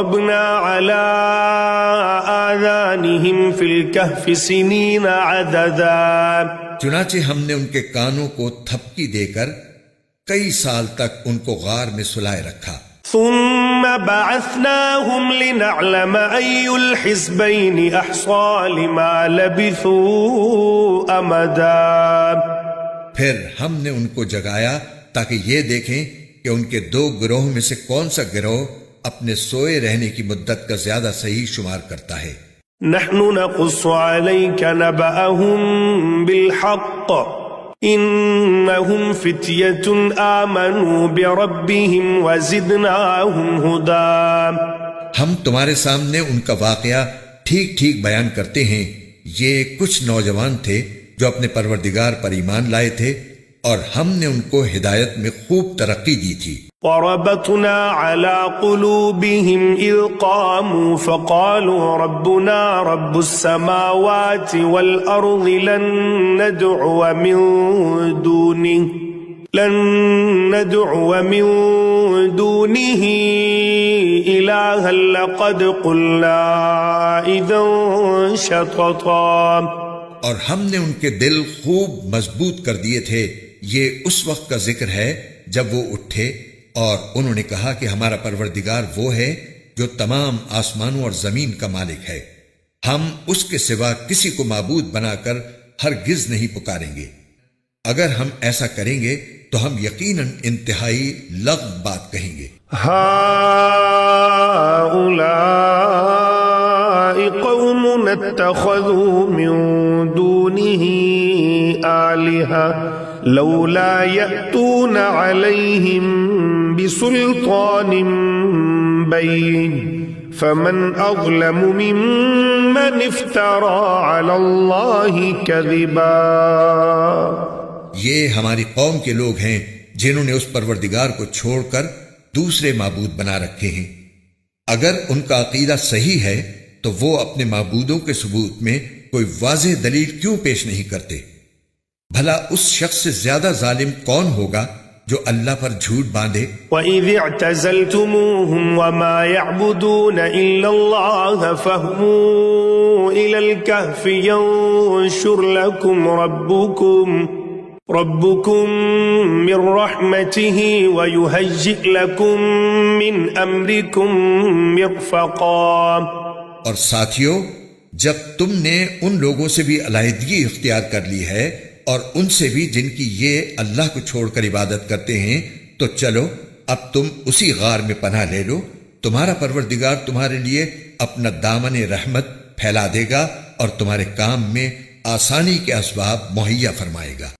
ضربنا على آذانهم في الكهف سنين عددا چنانچہ ہم نے ان کے کانوں کو تھپکی دے کر کئی سال تک ان کو غار میں سلائے رکھا. ثم بعثناهم لنعلم أي الحزبين أحصى لما لبثوا أمدا. پھر ہم نے ان کو جگایا تاکہ یہ دیکھیں کہ ان کے دو گروہوں میں سے کون سا گروہ اپنے سوئے رہنے کی مدت کا زیادہ صحیح شمار کرتا ہے. نحن نقص عليك نبأهم بالحق إنهم فتية آمنوا بربهم وزدناهم هدى. ہم تمہارے سامنے ان کا واقعہ ٹھیک ٹھیک بیان کرتے ہیں. یہ کچھ نوجوان تھے جو اپنے پروردگار پر ایمان لائے تھے اور ہم نے ان کو ہدایت میں خوب ترقی دی تھی. وربطنا على قلوبهم إذ قاموا فقالوا ربنا رب السماوات والأرض لن ندعو من دونه إلها لقد قلنا إذا شططا. اور ہم نے ان کے دل خوب مضبوط کر دیے تھے. یہ اس وقت کا ذکر ہے جب وہ اٹھے اور انہوں نے کہا کہ ہمارا پروردگار وہ ہے جو تمام آسمانوں اور زمین کا مالک ہے. ہم اس کے سوا کسی کو معبود بنا کر ہرگز نہیں پکاریں گے. اگر ہم ایسا کریں گے تو ہم یقیناً انتہائی لغو بات کہیں گے. قوم اتخذوا من دونه آلهة لولا يأتون عليهم بسلطان بين فمن أظلم ممن افترى على الله كذبا. یہ ہماری قوم کے لوگ ہیں جنہوں نے اس پروردگار کو چھوڑ کر دوسرے معبود بنا رکھے ہیں. اگر ان کا عقیدہ صحیح ہے تو وہ اپنے معبودوں کے ثبوت میں کوئی واضح دلیل کیوں پیش نہیں کرتے؟ بھلا اس شخص سے زیادہ ظالم کون ہوگا جو اللہ پر جھوٹ باندھے. وَإِذِ اعْتَزَلْتُمُوهُمْ وَمَا يَعْبُدُونَ إِلَّا اللَّهَ فَاهْوُوا إِلَى الْكَهْفِ يَنشُرْ لَكُمْ ربكم من رحمته ويهيئ لكم من أمركم مرفقا. اور ساتھیو، جب تم نے ان لوگوں سے بھی علیحدگی اختیار کر لی ہے اور ان سے بھی جن کی یہ اللہ کو چھوڑ کر عبادت کرتے ہیں، تو چلو اب تم اسی غار میں پناہ لے لو. تمہارا پروردگار تمہارے لیے اپنا دامن رحمت پھیلا دے گا اور تمہارے کام میں آسانی کے اسباب مہیا فرمائے گا.